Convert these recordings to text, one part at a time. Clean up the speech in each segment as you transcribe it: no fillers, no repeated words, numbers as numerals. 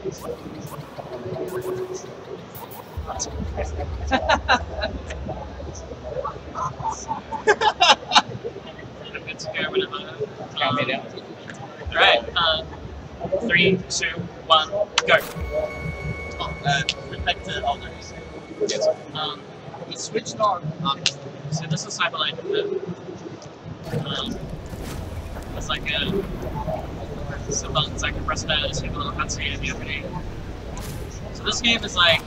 I'm good to go whenever. Alright, 3, 2, 1, go. We switched on. So this is Cyberlight. It's like some buttons I can press there to skip a little cutscene in the opening. So this game is like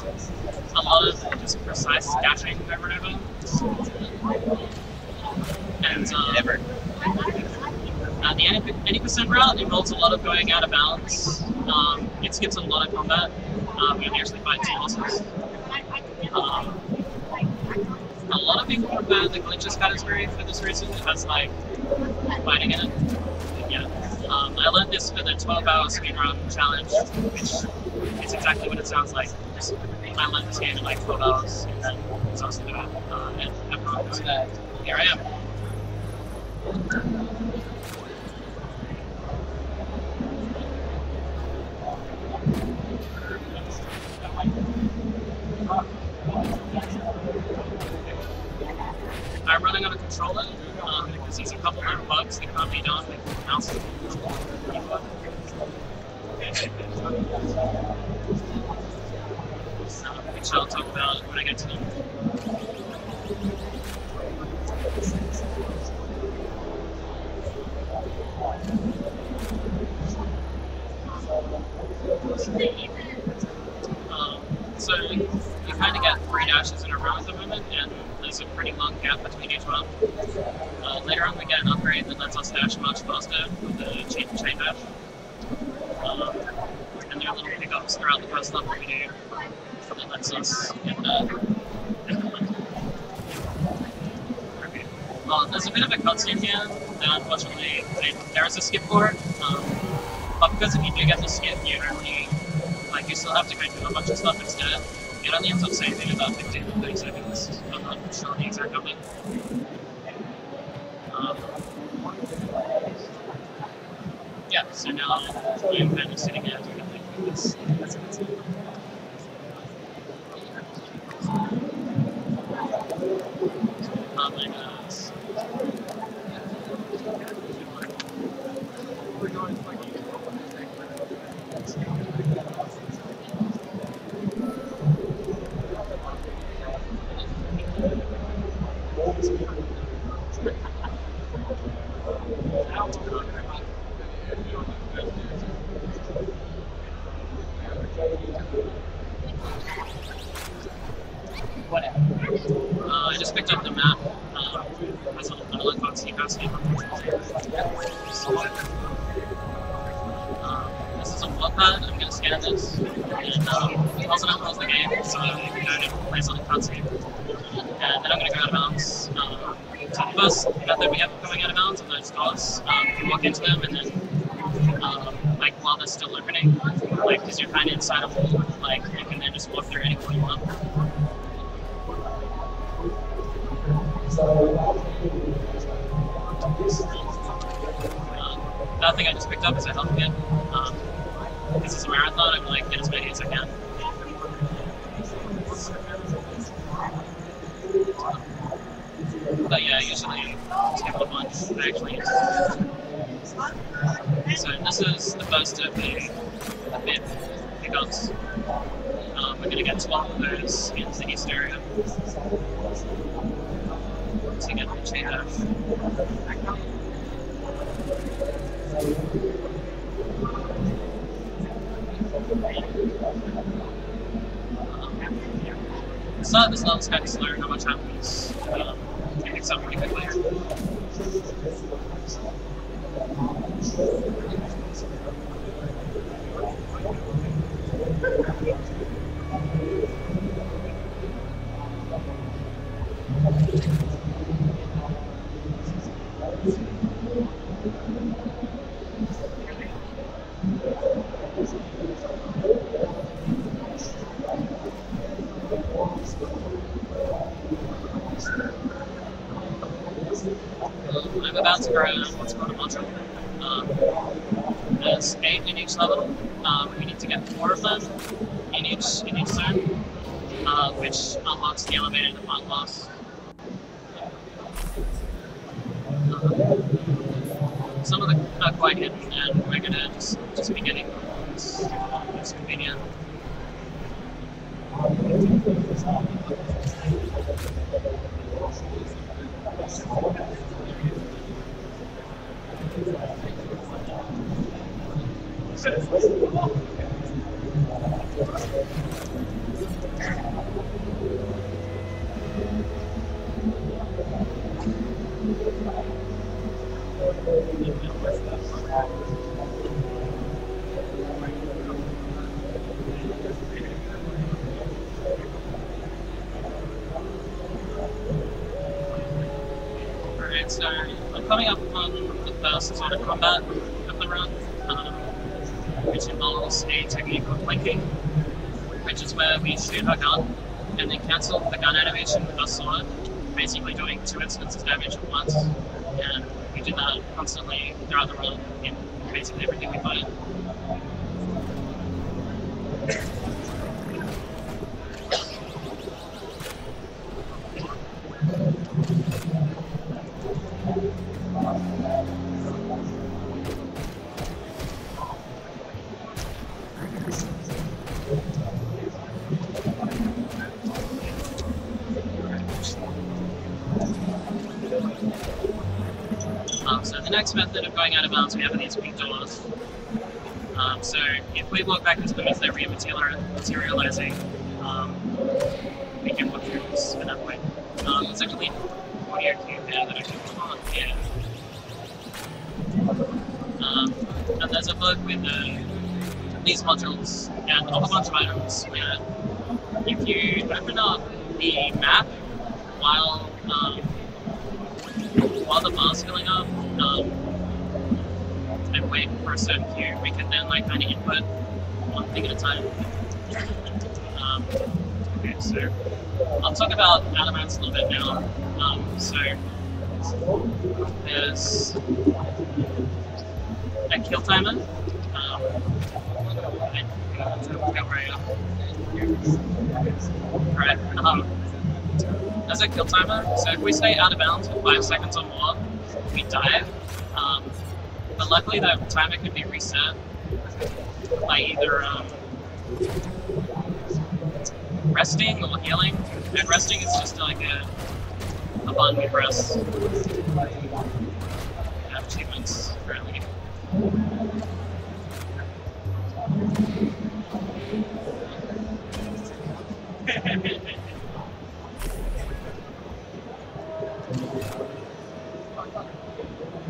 a lot of just precise dashing over and over. And the any percent route involves a lot of going out of bounds. It skips a lot of combat. We only actually fight 2 bosses. A lot of people prefer the glitches category for this reason. It has like fighting in it. Yeah. I learned this for the 12-hour speedrun challenge, which is exactly what it sounds like. I learned this game in like 12 hours, and then it's also that. And everyone, so here I am. I'm running on a controller because there's a couple of bugs that can't be done with mouse. Which I'll talk about when I get to them. So you kind of get 3 dashes in a row at the moment, and there's a pretty long gap between each one. Later on we get an upgrade that lets us dash much faster with the chain dash. And there are little pickups throughout the first level we do that lets us get that. There's a bit of a cutscene here that unfortunately there is a skip for it. But because if you do get the skip, you only you still have to go through a bunch of stuff instead. It only ends up saving about 15 to 30 seconds. I'm not sure the exact number. Yeah, so now I'm kind of sitting here doing nothing. That's it. Oh my gosh. I just picked up the map. There's a little box you guys see. This is a flood pad. I'm going to scan this. And also not pause the game, so you know, to place on the cutscene. And then I'm going to go out of bounds. So the first method we have of going out of bounds are those doors. You can walk into them and then while they're still opening, because you're kind of inside a wall, you can then just walk through any point you want. Another thing I just picked up is a health kit. This is a marathon, I'm get as many as I can. But yeah, usually skip a bunch, but actually so this is the first of the bit pickups. We're going to get 12 of those in the east area to get the chain dash. The start of this level is kind of slow, not much happens. It picks up pretty quickly. I'm about to grow what's called a module. There's 8 in each level. We need to get 4 4 of them in each zone, which unlocks the elevator and the front boss. Some of them are quite hidden, and we're gonna just be getting them. It's convenient. Alright, so I'm coming up on the first sort of combat of the run, which involves a technique called blinking, which is where we shoot our gun and then cancel the gun animation with our sword, basically doing 2 instances of damage at once. And we do that constantly throughout the run in basically everything we fight. So the next method of going out of bounds, we have these big doors. So if we walk back into them as they're re-materializing, we can walk through this at that point. There's actually an audio cue there that I can turn here. And there's a book with these modules and a whole bunch of items where if you open up the map while the bar's filling up, and wait for a certain cue, we can then like kind of input one thing at a time. Okay, so I'll talk about out of bounds a little bit now. So there's a kill timer. Right. There's a kill timer, so if we stay out of bounds for 5 seconds or more, we dive. But luckily the timer can be reset by either resting or healing. And resting is just like a button we press. I have achievements currently.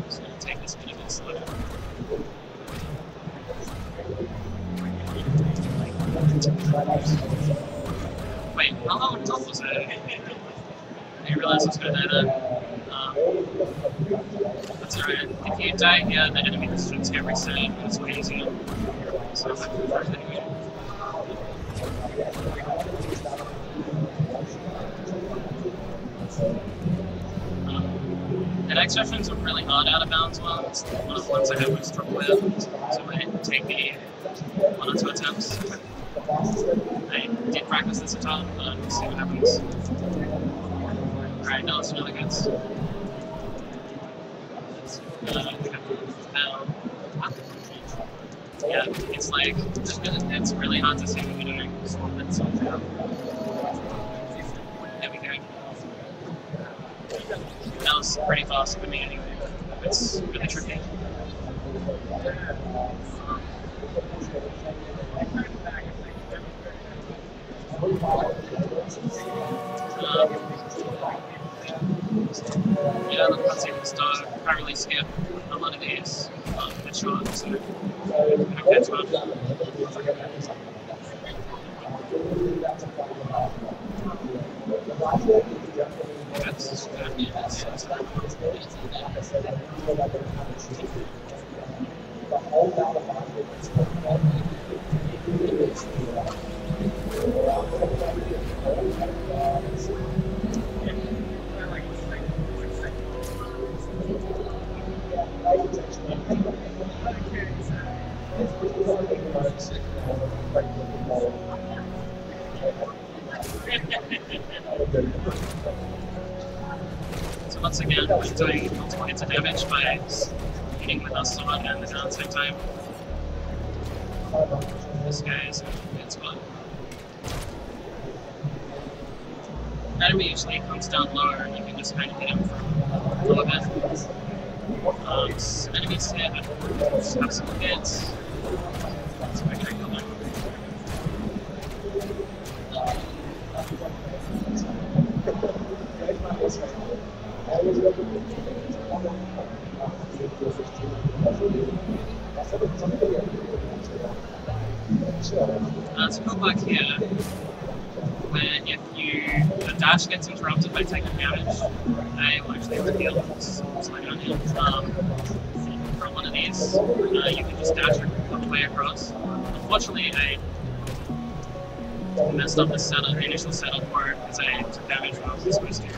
So I'll take this bit of it slow. Wait, how long was it? I didn't realize I was going to do that. That's alright. If you die here, the enemy districts get reset, and it's way easier. So I'm going to first anyway. The next sections are really hard out of bounds ones. One of the ones I have most trouble with. So I take the 1 or 2 attempts. I did practice this a ton, but we'll see what happens. Alright, now it's really good. Yeah, it's like, it's really hard to see what we're doing. There we go. That was pretty fast for me anyway. It's really tricky. Yeah, the cutscene start. Can't really skip a lot of these. It's short, so I don't catch much. That's good. So once again, we're doing multiple hits of damage by hitting with our sword and the gun at the same time. This guy is a good spot. Enemy usually comes down lower and you can just kind of hit him from a little bit. Enemies here have some hits. So we're going to kill them. So go back here, where if the dash gets interrupted by taking damage, I will actually have to heal. Slightly on heal. From one of these, you can just dash all the way across. Unfortunately, I messed up the initial setup part because I took damage when I was supposed to.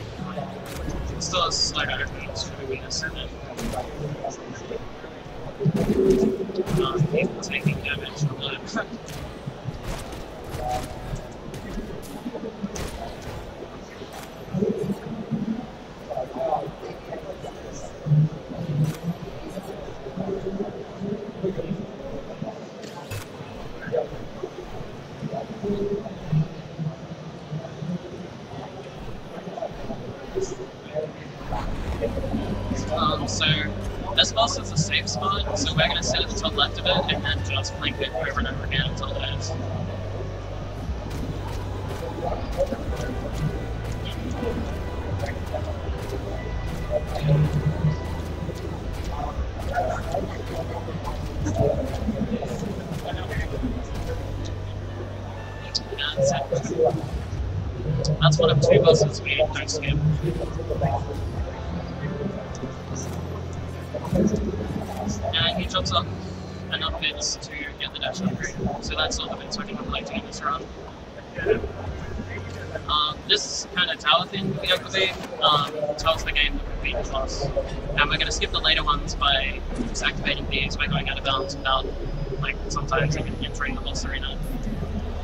It's still a slow dart, and it's trying to win this, and then people taking damage from that. So this boss is a safe spot, so we're going to sit at the top left of it and then just flank it over and over again until it ends. That's one of two bosses we don't skip. And he jumps up enough bits to get the dash upgrade. So that's all the bits we're going to collect in this run. This kind of tower thing we activate tells the game that we beat the boss. And we're going to skip the later ones by just activating these by going out of bounds without, like, sometimes even entering the boss arena.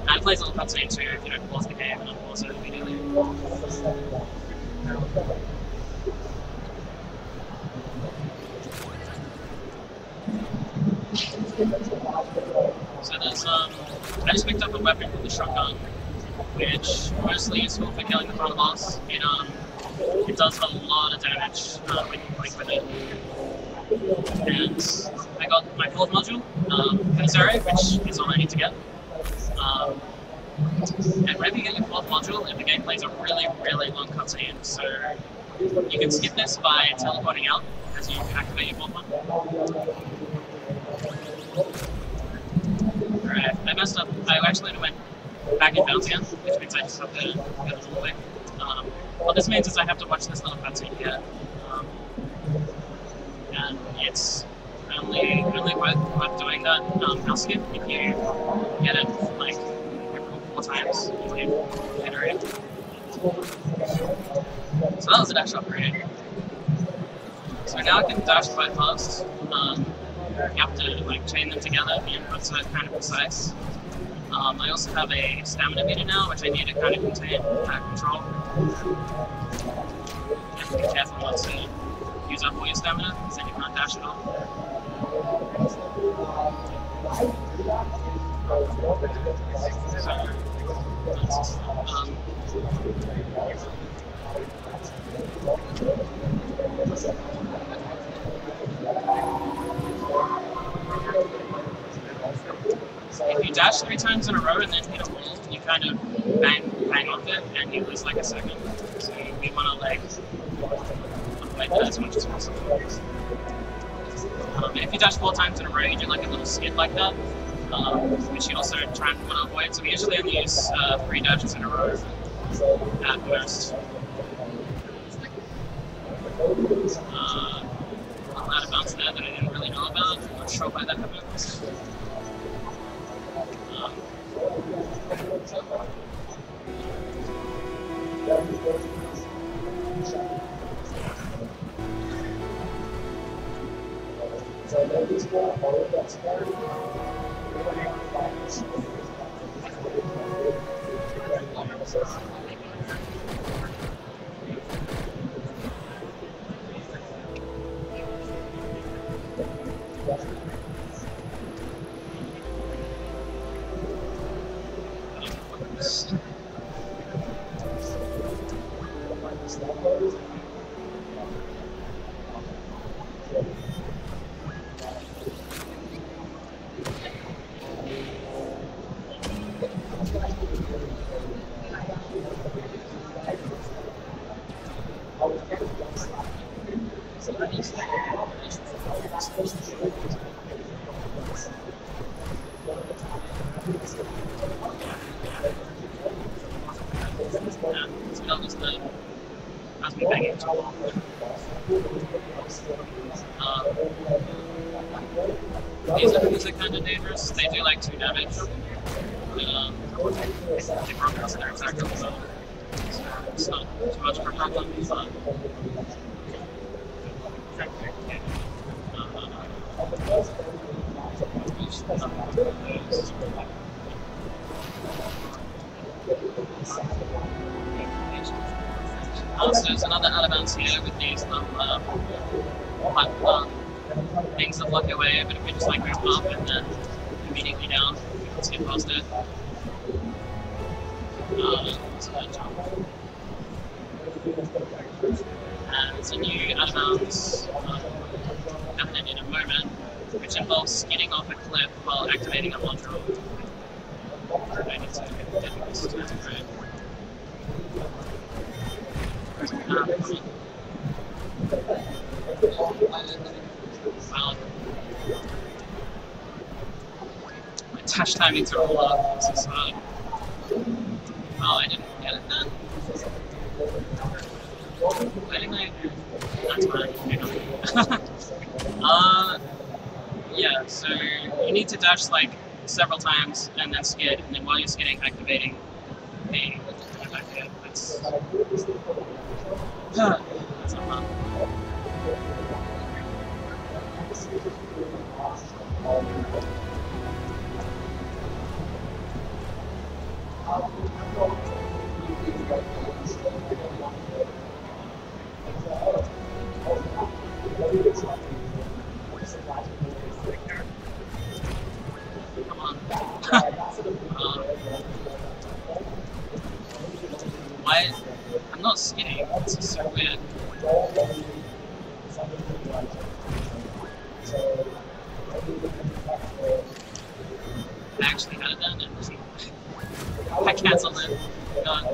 And it plays a little cutscene too if you don't pause the game and unpause it immediately. So there's, I just picked up a weapon called the shotgun, which mostly useful for killing the final boss. It does a lot of damage when you blink with it. And I got my fourth module, Pinzeri, which is all I need to get. And whenever you get your fourth module, the game plays a really, really long cutscene, so you can skip this by teleporting out as you activate your fourth one. Alright, I messed up. I actually went back in bounds again, which means I just have to get a little way. What this means is I have to watch this little cutscene here. And it's only worth doing that house skip if you get it like 4 times in area. So that was a dash upgrade. So now I can dash quite fast. You have to like chain them together, the inputs are kind of precise. I also have a stamina meter now, which I need to kind of control. You have to be careful not to use up all your stamina, because then you can't dash at all. If you dash 3 times in a row and then hit a wall, you kind of bang off it and you lose like a second. So you want to like avoid that as much as possible. If you dash 4 times in a row, you do like a little skid like that, which you also try and want to avoid. So we usually only use 3 dashes in a row at most. I'm out of bounds there that I didn't really know about. I'm not sure why that happens. works. So that was the as we bang into wall. These are kind of dangerous. They do like 2 damage. They broke us their exact opposite. So it's not too much of a problem, but so there's another out of bounds here with these things that block your way, but if we just like move up and then immediately down, we can skip past it. So that jump. And it's a new out of bounds happening in a moment, which involves skidding off a cliff while activating a module. I need to get this to integrate. My dash timings are all up. This is oh, I didn't get it then. Why didn't I? That's fine. Yeah, so you need to dash like several times and then skid, and then while you're skidding, activating the back here. That's not fun. Come on. Why? I'm not skidding. This is so weird. I actually had it done and I cancelled it. God.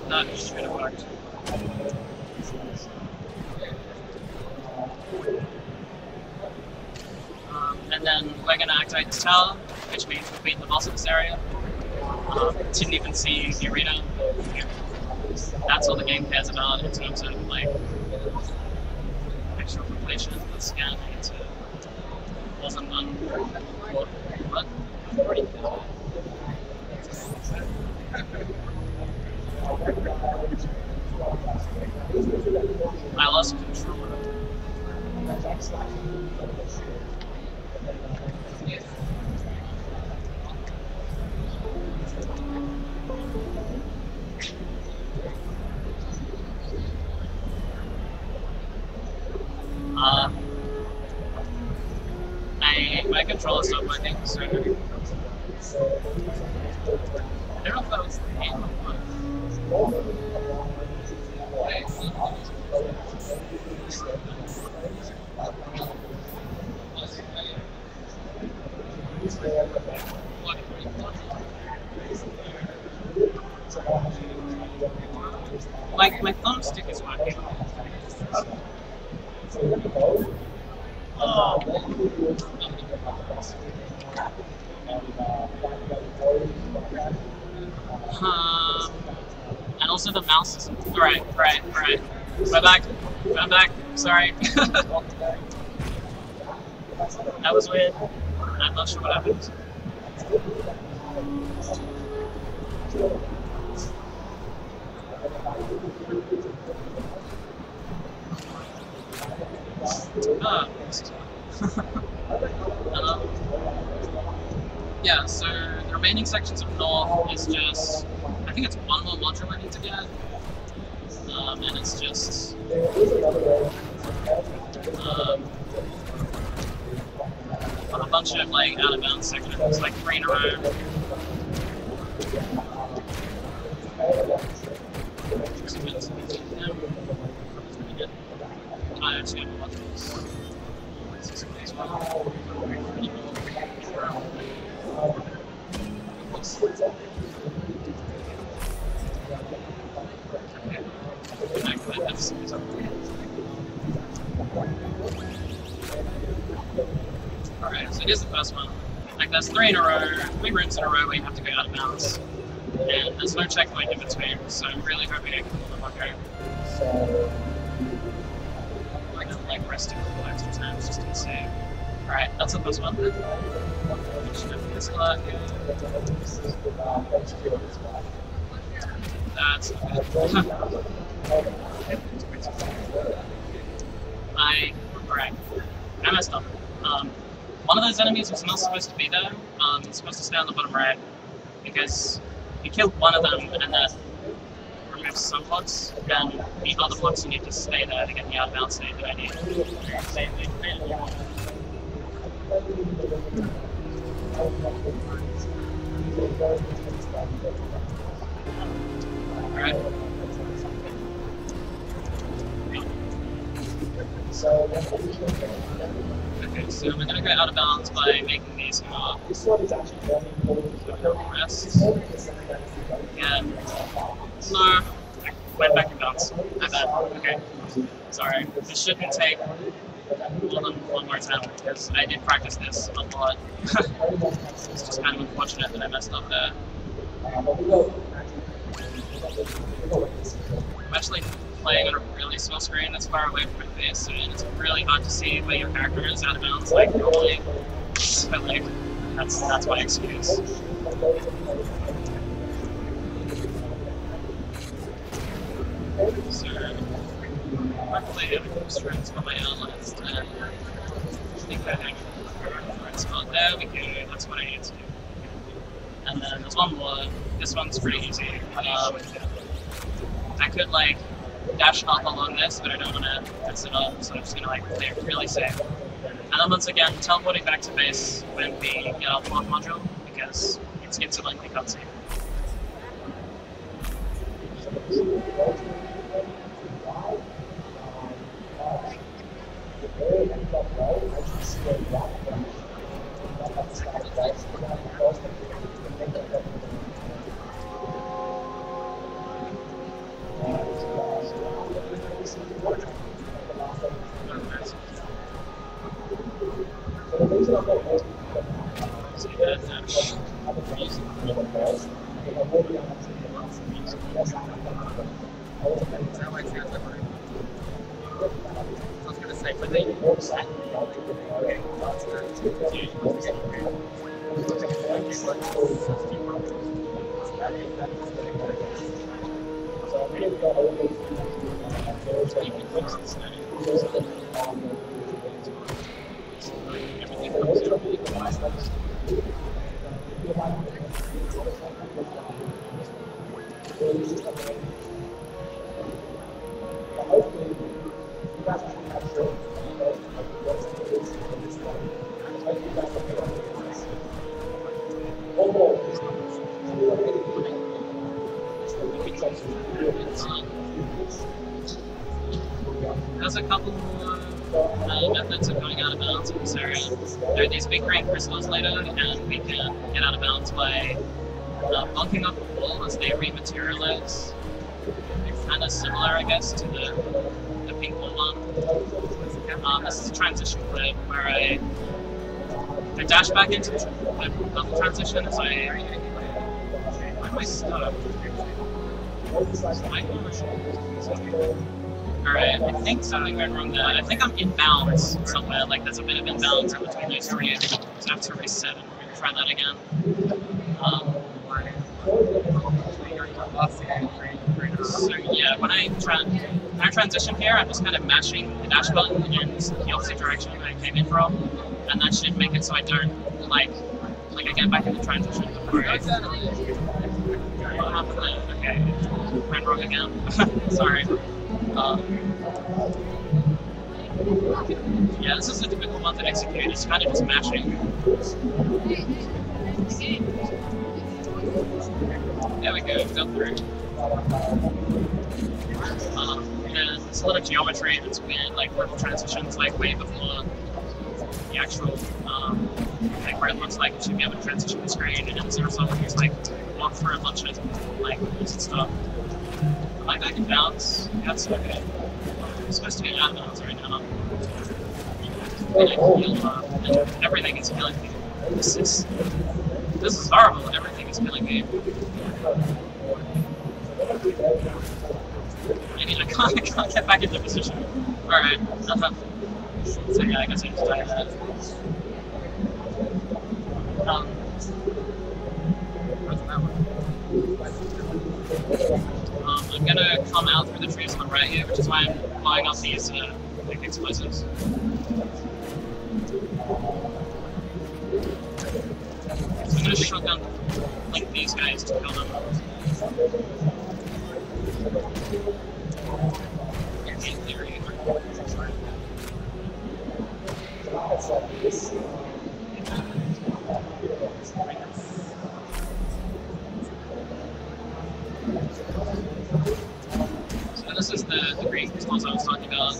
That should have worked. And then we're going to activate this tower, which means we'll beat the boss of this area. Didn't even see the arena. That's all the game cares about in terms of like actual completion. The scan into wasn't done, but pretty cool. I lost control. My controller stopped working, so I don't know if that was the game or what. My thumbstick is working. And also the mouse is... Alright. I'm back. Sorry. That was weird. I'm not sure what happened. Yeah, so the remaining sections of North is just, I think it's one more module I need to get, and it's just of like out of bounds sections, like 3 in a row. I actually have a lot of those. Alright, so here's the first one. Like there's 3 in a row, 3 rooms in a row where you have to go out of bounds. And there's no checkpoint in between, so I'm really hoping I can pull them okay. I'm gonna like resting a couple extra times just to be safe. Alright, that's the first one. This lot. That's alright. I messed up. One of those enemies was not supposed to be there. It's supposed to stay on the bottom right. Because you killed one of them and that removes some blocks, and the other blocks you need to stay there to get the out of bounds state that I need. Alright. Okay, so we're gonna go out of balance by making these come up. Rest. And no, I went back in bounce. My bad. Okay. Sorry. This shouldn't take more than one more time because I did practice this a lot. It's just kind of unfortunate that I messed up there. I'm actually playing on a really small screen that's far away from my face, and it's really hard to see where your character is out of bounds, like normally. So like, that's my excuse. So, luckily I have a strength for my outlets, and I think I have the right spot. There we go, that's what I need to do. And then there's one more. This one's pretty easy. I could like dash up along this, but I don't want to mess it up, so I'm just gonna like play it really safe. And then once again, teleporting back to base when we get our fourth module, because it's a lengthy cutscene. There's a couple more methods of going out of bounds in this area. There are these big green crystals later, and we can get out of bounds by bunking up the wall as they rematerialize. They're kind of similar, I guess, to the pink wall one. This is a transition clip where I dash back into the double transition as I... Why am I stuck? Alright, I think something went wrong there. I think I'm in bounds somewhere, like there's a bit of imbalance in between those three, so I have to reset and try that again. So yeah, when I transition here, I'm just kind of mashing the dash button in the opposite direction that I came in from, and that should make it so I don't, like I get back into transition before I... What happened there? Okay, went wrong again. Sorry. Yeah, this is a difficult one to execute. It's kind of just mashing. There we go, go through. Yeah, there's a lot of geometry that's weird, like little transitions, like way before the actual, like where it looks like it should be able to transition the screen, and as a result, you just like walk through a bunch of like rules and stuff. Like back and bounce, that's okay. I'm supposed to be out of bounds right now. Everything is killing me. This is horrible. Everything is killing me. I mean, I can't get back into position. Alright. So yeah, I guess I just died that. I'm gonna come out through the trees on the right here, which is why I'm blowing up these like explosives. So I'm gonna shotgun like these guys to kill them. In theory. So this is the green crystals I was talking about.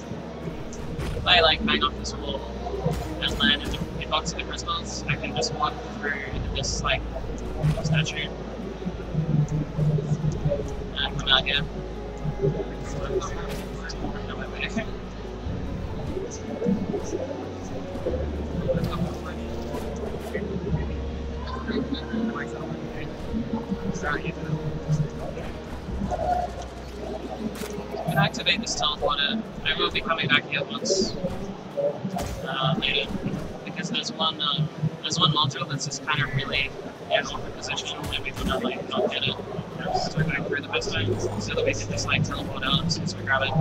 If I like bang off this wall and land in the box of the crystals, I can just walk through this like statue and come out here. I'm gonna activate this teleporter. I will be coming back here once later, because there's one module that's just kind of really in an awkward position, and we want to like not get it. So we're going through the best way, so that we can just like teleport out as soon as we grab it.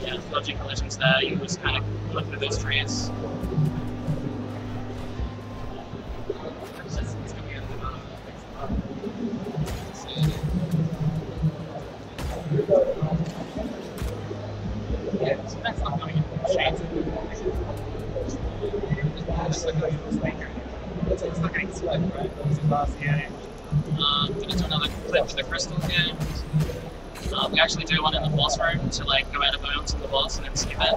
Yeah, dodgy collisions there. You just kind of look through those trees. Yeah, so that's not going to get shades. It's not getting sweat, right? I'm going to do another clip with the crystal here. We actually do one in the boss room to like go out of bounds in the boss and then skip it.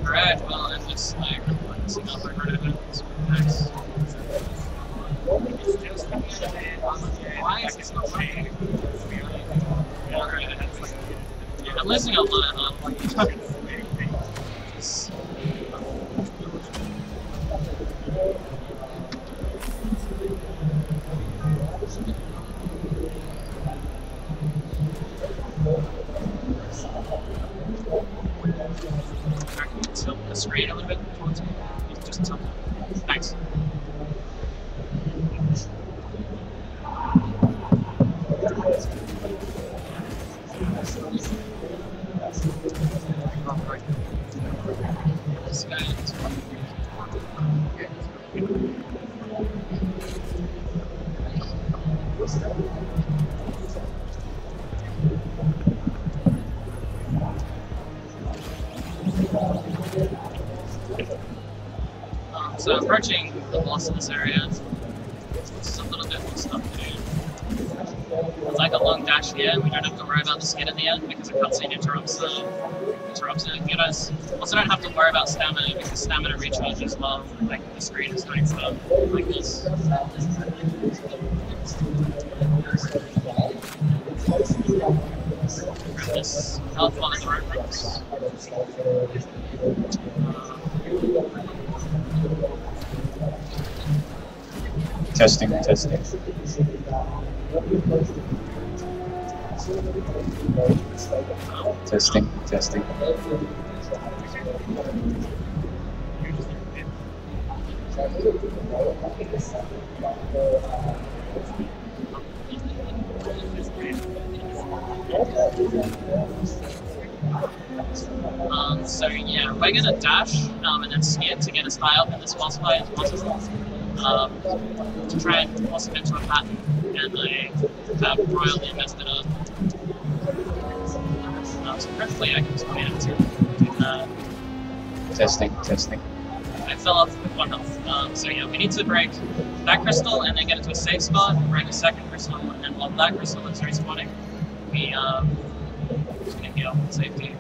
Alright, well, I'm just like focusing up right over this next. Why is this not working? I'm losing a lot of health. Tilt the screen a little bit towards me. Just tilt it. Thanks. This guy is so approaching the boss in this area, it's a little bit more stuff to do. It's like a long dash here, we don't have to worry about the skid in the end because the cutscene interrupts it. You guys also don't have to worry about stamina because stamina recharges while like the screen is doing stuff like this. Grab this health while the road breaks. Testing. Testing. So yeah, we're gonna dash and then skip to get as high up in this boss fight as possible. To try and force him into a pattern, and I have royally messed it up. So hopefully I can just be able to do that. Testing, testing. I fell off with 1 health. So yeah, we need to break that crystal and then get into a safe spot, break a second crystal, and while that crystal is respawning, we just gonna heal for safety.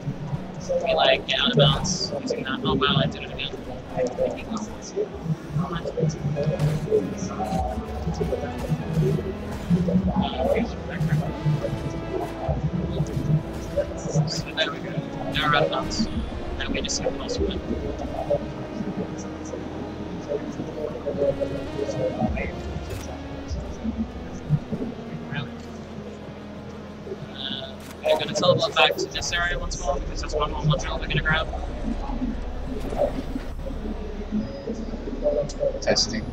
We like get out of bounds using that. Oh wow, I did it again. So there we go. Now we're out of bounds. And we just have to also win. We're going to teleport back to this area once more because there's one more module we're going to grab. Testing.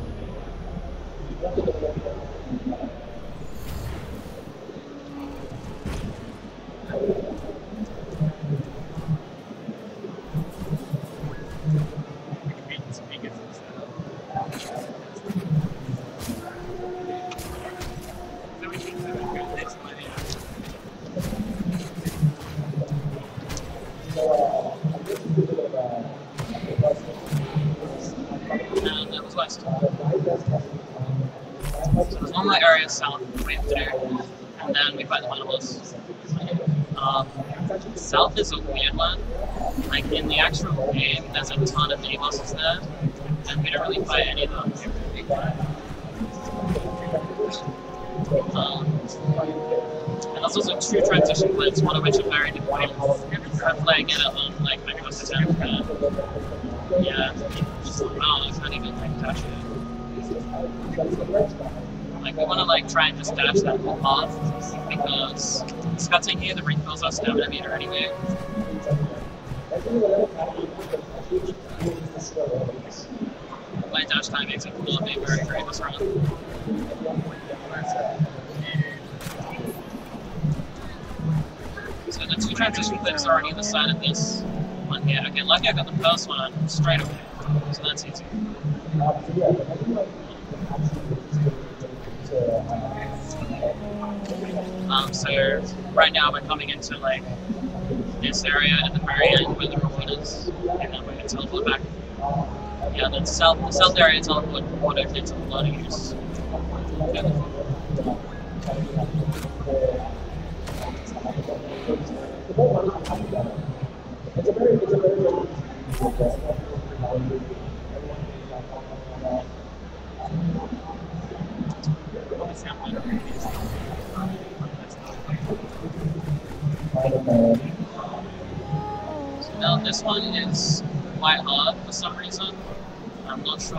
And that was west. So there's one more area south we have to do, and then we fight the final boss. South is a weird one. Like in the actual game, there's a ton of mini bosses there, and we don't really fight any of them. And there's also 2 transition clips, one of which are very difficult. Hopefully I get it on like Mega Boss attempt, but yeah, wow, I can't even like touch it. Like we want to like try and just dash that whole path because this cutscene here that refills our stamina meter anyway. My dash time makes it cool and be very great this run. So the 2 transition clips are on either side of this one here. Okay, lucky I got the first one straight away, so that's easy. So right now we're coming into like this area at the very end where the reward is, and then we're going to teleport back. Yeah, the south area teleport water into the loading use. So now this one is quite hard for some reason. I'm not sure.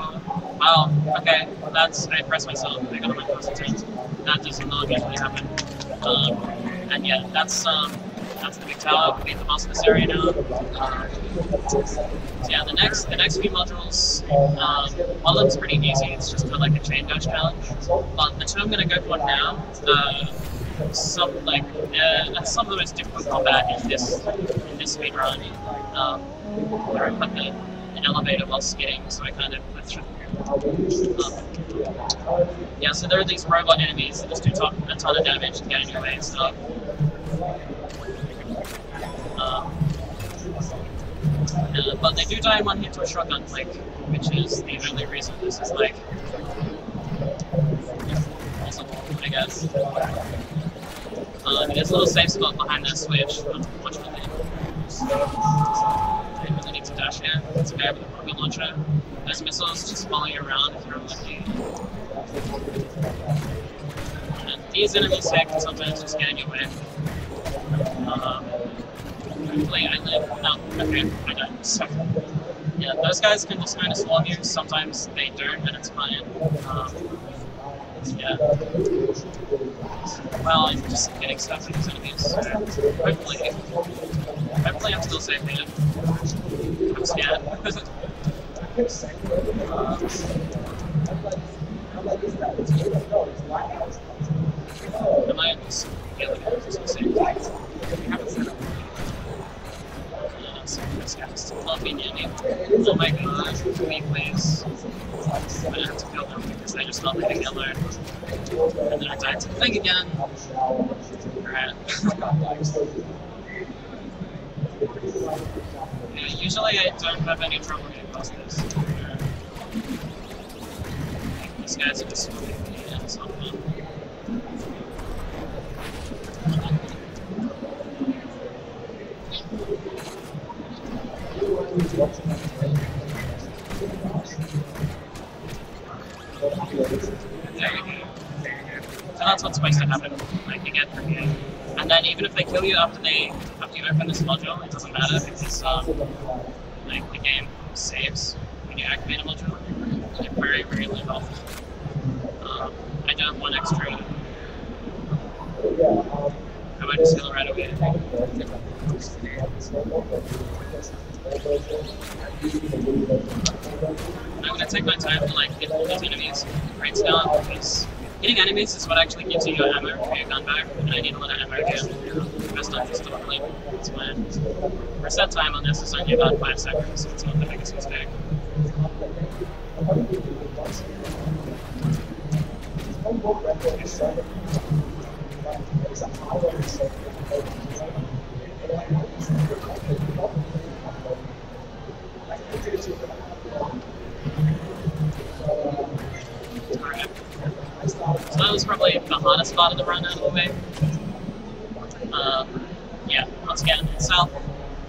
Wow, okay, that's, I pressed myself, I got on my concentrate. That does not usually happen. And yeah, that's the big tower. We beat the boss in this area now. So yeah, the next few modules, one of them's pretty easy. It's just kind of like a chain dash challenge. But the 2 I'm gonna go for now, some of the most difficult combat in this speed run. Where I put an elevator while skidding, so I kind of went through. Yeah, so there are these robot enemies that just do a ton of damage and get in your way and stuff. But they do die in 1 hit to a shotgun flick, which is the only reason this is like possible, I guess. There's a little safe spot behind that switch, unfortunately. I really need to dash here. It's a guy with a rocket launcher. Those missiles just follow you around if you're unlucky. And these enemies here can sometimes just get in your way. Hopefully I live. No, okay, I died. So, yeah, those guys can just kind of swarm you. Sometimes they don't, and it's fine. Yeah. Well, I'm just getting stuck with these enemies. So hopefully I'm still safe here. I'm scared. Am I just feeling it? but I had to kill them because they just thought they could get alone. And then I died to the thing again. Alright. Yeah, usually I don't have any trouble getting past this. These guys are just swimming me and it's not fun. There you go. So that's what's supposed to happen. Like you get through here. And then even if they kill you after you open this module, it doesn't matter because like the game saves when you activate a module. Like very, very low health. I do have one extra. I might just heal right away. I'm gonna take my time to like hit all these enemies right down because hitting enemies is what actually gives you your ammo for your gun back, and I need a lot of ammo again. Best time just to play. That's fine. Reset time on this is only about 5 seconds, so it's not the biggest mistake. Alright. So that was probably the hardest part of the run out of the way. Yeah, once again, itself,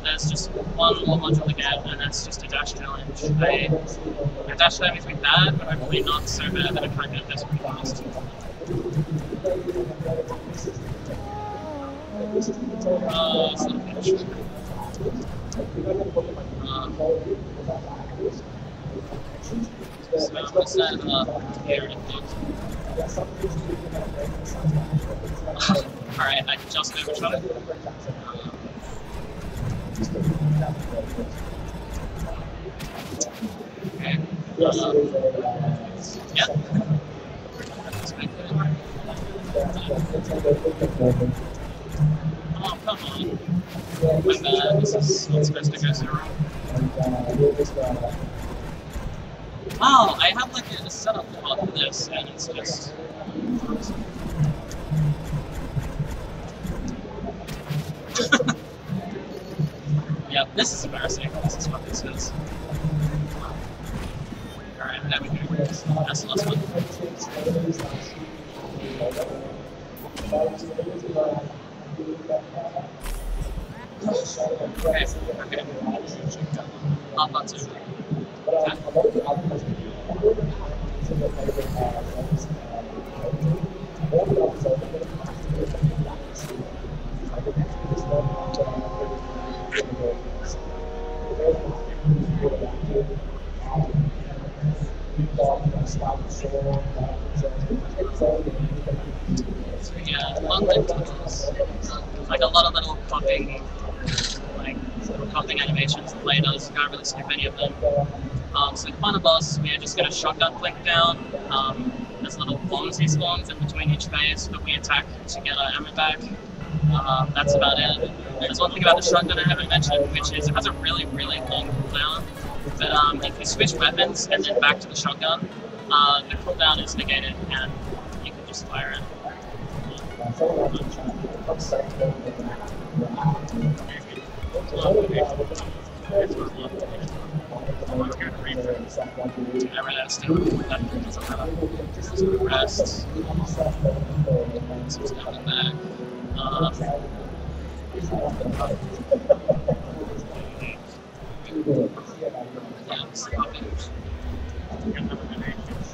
there's just one more module to get, and that's just a dash challenge. I dash damage with that, but hopefully not so bad that I can't get this pretty fast. It's not finished. So I'm gonna set it up here, I think. Alright, I just overshot it. Okay. Yeah. Oh, come on. My bad, this is not supposed to go so wrong. Wow, I have like a setup for this, and it's just... Yep, this is embarrassing. This is what this is. Alright, there we go. That's the last one. Okay. Half on two. Yeah, London tunnels. Like a lot of little popping, animations the player does. You can't really skip any of them. So the final boss, we're just going to shotgun flick down. There's little bombs he spawns in between each phase that we attack to get our ammo back. That's about it. There's one thing about the shotgun I haven't mentioned, which is it has a really, really long cooldown. But if you switch weapons and then back to the shotgun, the cooldown is negated and you can just fire it. Rest. So it's coming back.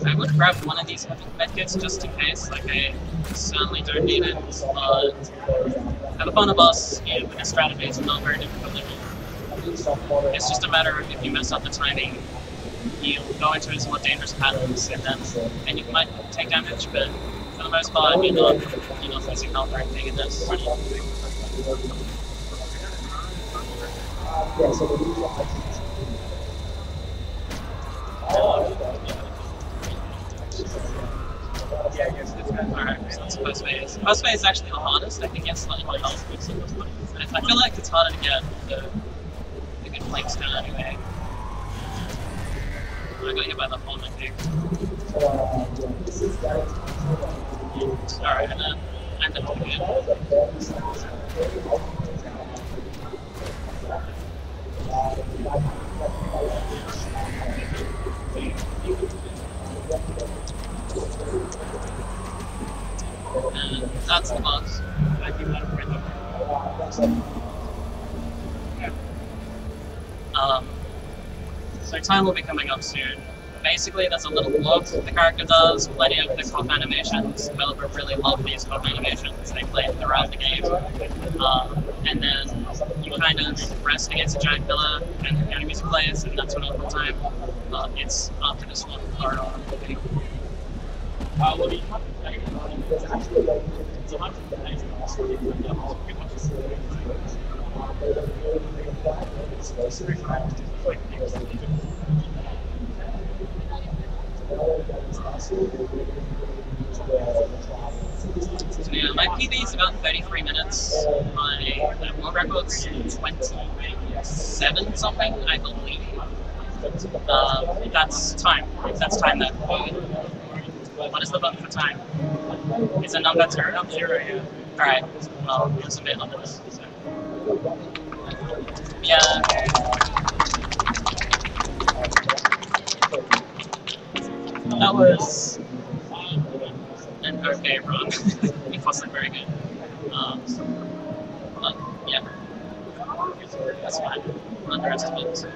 I would grab one of these heavy medkits just in case, like I certainly don't need it. At the final boss, yeah, with the strategy, it's not very difficult at all. It's just a matter of if you mess up the timing, you'll go into his more dangerous patterns and you might take damage, but for the most part, you're not losing health or anything in this. Alright, so that's first phase. First phase is actually the hardest. I think it's slightly more health, but I feel like it's harder to get the good flanks down anyway. I got hit by the phone, I think. Alright, and then end up doing it. And that's the boss. So time will be coming up soon. Basically, there's a little look the character does, plenty of the cop animations. Developers really love these cop animations. They play throughout the game. And then you kind of rest against a giant pillar, and the piano music plays, and that's when all the time. It's after this one part of the thing. So yeah, my PB is about 33 minutes. My world record's 27 something, I believe. That's time. That's time that. What is the button for time? Is a number turn up 0? Yeah. Alright, well, it's a bit under this. So. Yeah. That was an okay run. It wasn't very good. But yeah, that's fine. Underestimated.